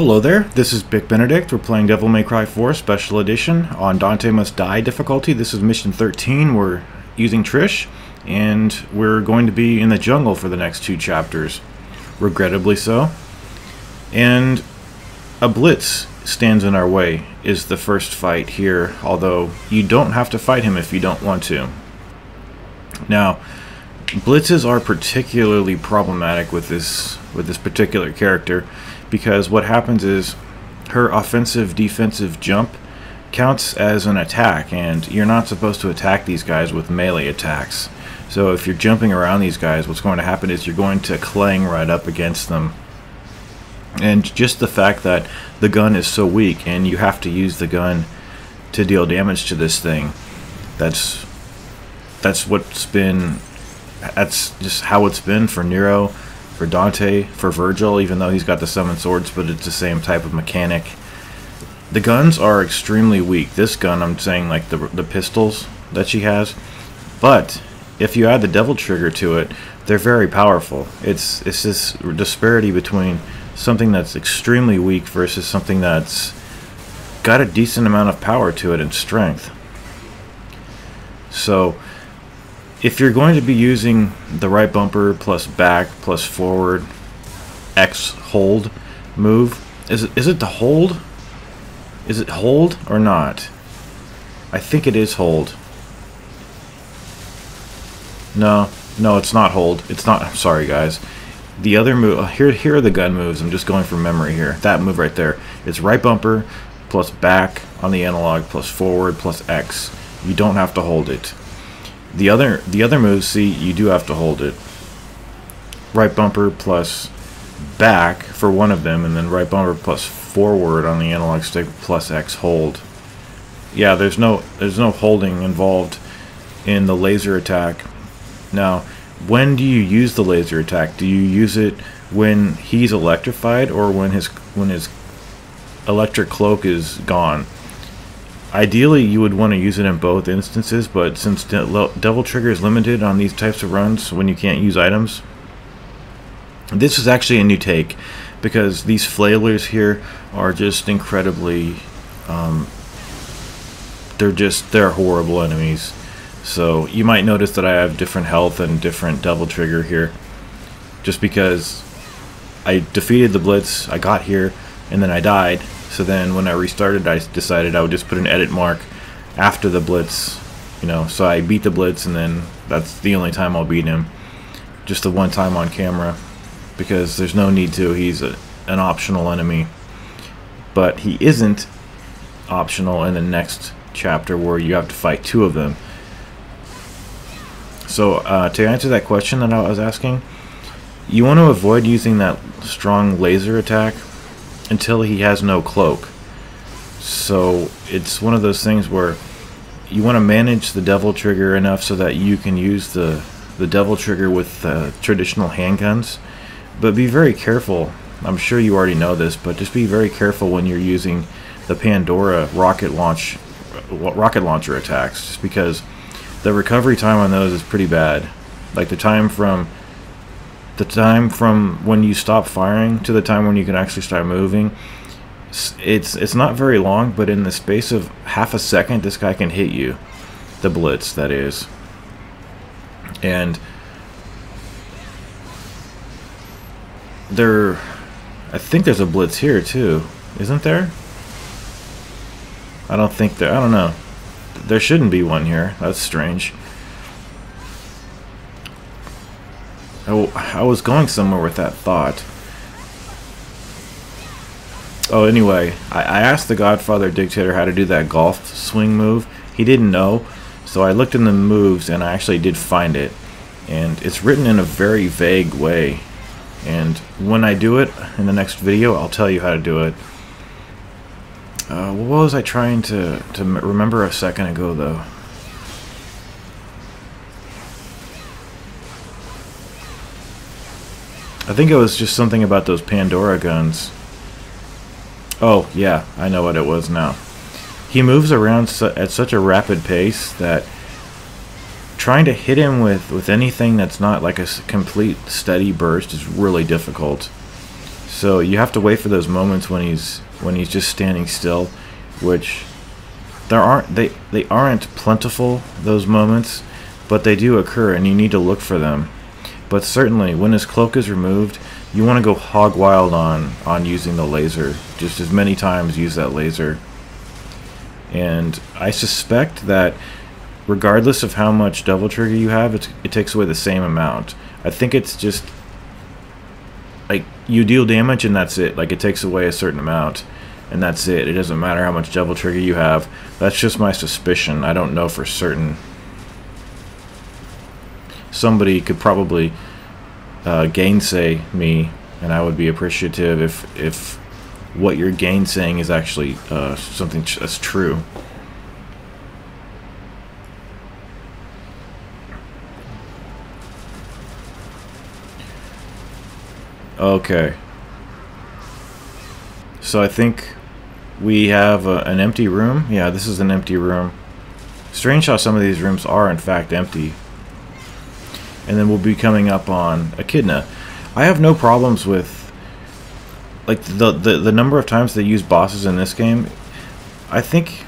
Hello there, this is Bic Benedict. We're playing Devil May Cry 4 Special Edition on Dante Must Die difficulty. This is mission 13. We're using Trish, and we're going to be in the jungle for the next 2 chapters. Regrettably so. And a blitz stands in our way, is the first fight here, although you don't have to fight him if you don't want to. Now, blitzes are particularly problematic with this particular character, because what happens is her offensive-defensive jump counts as an attack, and you're not supposed to attack these guys with melee attacks. So if you're jumping around these guys, what's going to happen is you're going to clang right up against them. And just the fact that the gun is so weak and you have to use the gun to deal damage to this thing, that's just how it's been for Nero, for Dante, for Virgil, even though he's got the 7 swords, but it's the same type of mechanic. The guns are extremely weak. This gun, I'm saying, like the pistols that she has, but if you add the devil trigger to it, they're very powerful. It's this disparity between something that's extremely weak versus something that's got a decent amount of power to it and strength. So if you're going to be using the right bumper plus back plus forward X hold move, is it the hold? Is it hold or not? I think it is hold. No, it's not hold. It's not. I'm sorry, guys. The other move here are the gun moves. I'm just going from memory here. That move right there. It's right bumper plus back on the analog plus forward plus X. You don't have to hold it. The other moves, see, you do have to hold it. Right bumper plus back for one of them, and then right bumper plus forward on the analog stick plus X hold. Yeah, there's no holding involved in the laser attack. Now, when do you use the laser attack? Do you use it when he's electrified or when his electric cloak is gone? Ideally, you would want to use it in both instances, but since Devil Trigger is limited on these types of runs when you can't use items, this is actually a new take, because these flailers here are just incredibly, they're horrible enemies. So you might notice that I have different health and different Devil Trigger here, just because I defeated the Blitz, I got here, and then I died. So then when I restarted, I decided I would just put an edit mark after the Blitz, so I beat the Blitz, and then that's the only time I'll beat him. Just the one time on camera, because there's no need to. He's an optional enemy. But he isn't optional in the next chapter where you have to fight 2 of them. So to answer that question that I was asking, you want to avoid using that strong laser attack until he has no cloak. So it's one of those things where you want to manage the Devil Trigger enough so that you can use the Devil Trigger with traditional handguns, but be very careful. I'm sure you already know this, but just be very careful when you're using the Pandora rocket launcher attacks, just because the recovery time on those is pretty bad. Like the time from when you stop firing to the time when you can actually start moving, it's not very long, but in the space of half a second this guy can hit you. The Blitz, that is. And I think there's a Blitz here too, isn't there? I don't know. There shouldn't be one here. That's strange. I was going somewhere with that thought. Oh, anyway, I asked the Godfather Dictator how to do that golf swing move. He didn't know, so I looked in the moves and I actually did find it. And it's written in a very vague way. And when I do it in the next video, I'll tell you how to do it. What was I trying to remember a second ago, though? I think it was just something about those Pandora guns. Oh, yeah, I know what it was now. He moves around at such a rapid pace that trying to hit him with anything that's not like a complete steady burst is really difficult. So you have to wait for those moments when he's just standing still, which they aren't plentiful, those moments, but they do occur and you need to look for them. But certainly when his cloak is removed, you want to go hog wild on using the laser. Just as many times use that laser. And I suspect that regardless of how much double trigger you have, it takes away the same amount. I think it's just like you deal damage and that's it. Like it takes away a certain amount and that's it. It doesn't matter how much double trigger you have. That's just my suspicion. I don't know for certain. Somebody could probably gainsay me, and I would be appreciative if what you're gainsaying is actually something that's true. Okay. So I think we have an empty room. Yeah, this is an empty room. Strange how some of these rooms are in fact empty. And then we'll be coming up on Echidna. I have no problems with like the number of times they use bosses in this game. I think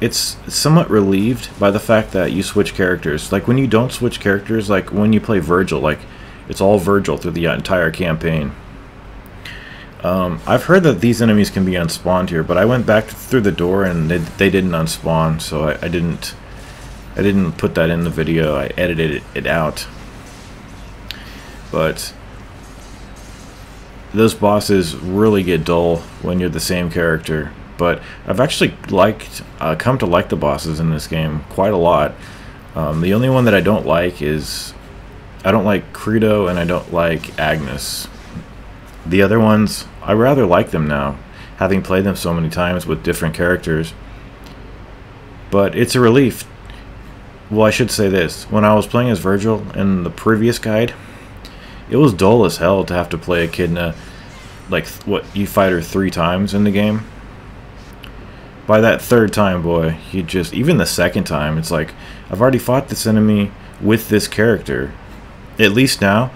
it's somewhat relieved by the fact that you switch characters. Like when you don't switch characters, like when you play Virgil, like it's all Virgil through the entire campaign. I've heard that these enemies can be unspawned here, but I went back through the door and they didn't unspawn, so I didn't put that in the video. I edited it out. But those bosses really get dull when you're the same character. But I've actually come to like the bosses in this game quite a lot. The only one that I don't like is I don't like Credo and I don't like Agnes. The other ones, I rather like them now, having played them so many times with different characters. But it's a relief. Well, I should say this. When I was playing as Virgil in the previous guide, it was dull as hell to have to play Echidna. Like, what, you fight her 3 times in the game? By that 3rd time, boy, you just... Even the 2nd time, it's like, I've already fought this enemy with this character. At least now,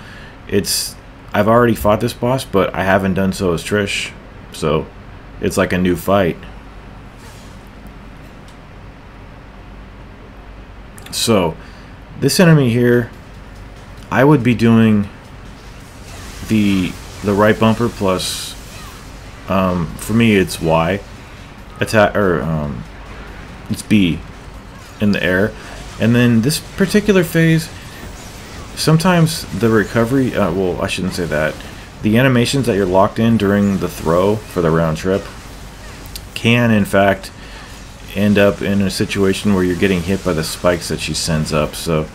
I've already fought this boss, but I haven't done so as Trish. So, it's like a new fight. So, this enemy here, I would be doing the right bumper plus, for me it's Y, attack, or it's B in the air, and then this particular phase, sometimes the recovery, well, I shouldn't say that, the animations that you're locked in during the throw for the round trip can in fact end up in a situation where you're getting hit by the spikes that she sends up. So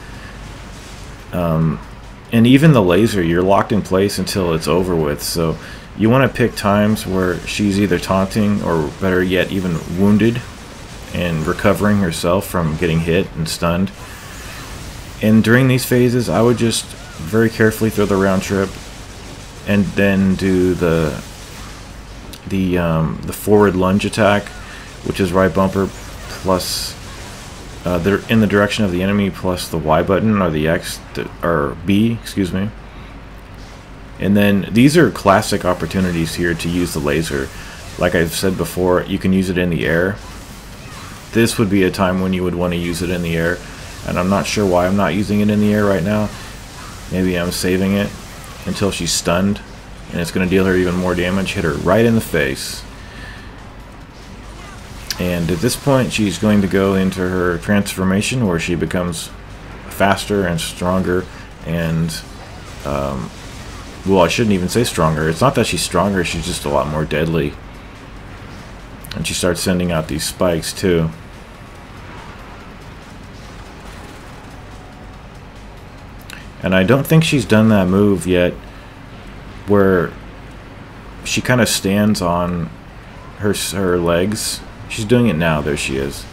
and even the laser, you're locked in place until it's over with, so you want to pick times where she's either taunting or better yet even wounded and recovering herself from getting hit and stunned. And during these phases I would just very carefully throw the round trip and then do the forward lunge attack, which is right bumper plus in the direction of the enemy plus the Y button or the X or B, excuse me. And then these are classic opportunities here to use the laser. Like I've said before, you can use it in the air. This would be a time when you would want to use it in the air, and I'm not sure why I'm not using it in the air right now. Maybe I'm saving it until she's stunned and it's going to deal her even more damage. Hit her right in the face. And at this point she's going to go into her transformation where she becomes faster and stronger and well, I shouldn't even say stronger. It's not that she's stronger, she's just a lot more deadly. And she starts sending out these spikes too. And I don't think she's done that move yet where she kind of stands on her legs. She's doing it now. There she is.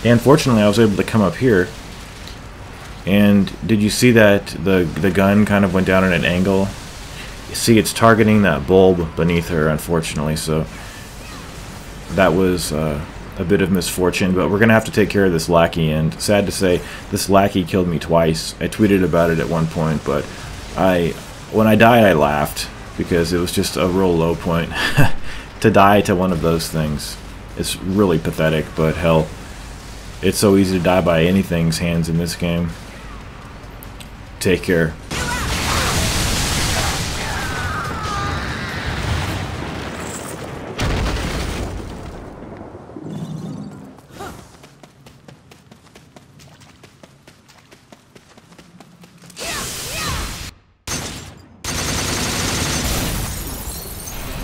And fortunately I was able to come up here. And did you see that the gun kind of went down at an angle? You see, it's targeting that bulb beneath her, unfortunately. So that was a bit of misfortune, but we're gonna have to take care of this lackey. And sad to say, this lackey killed me twice. I tweeted about it at one point, but when I died I laughed. because it was just a real low point. To die to one of those things is really pathetic, but hell, it's so easy to die by anything's hands in this game. Take care.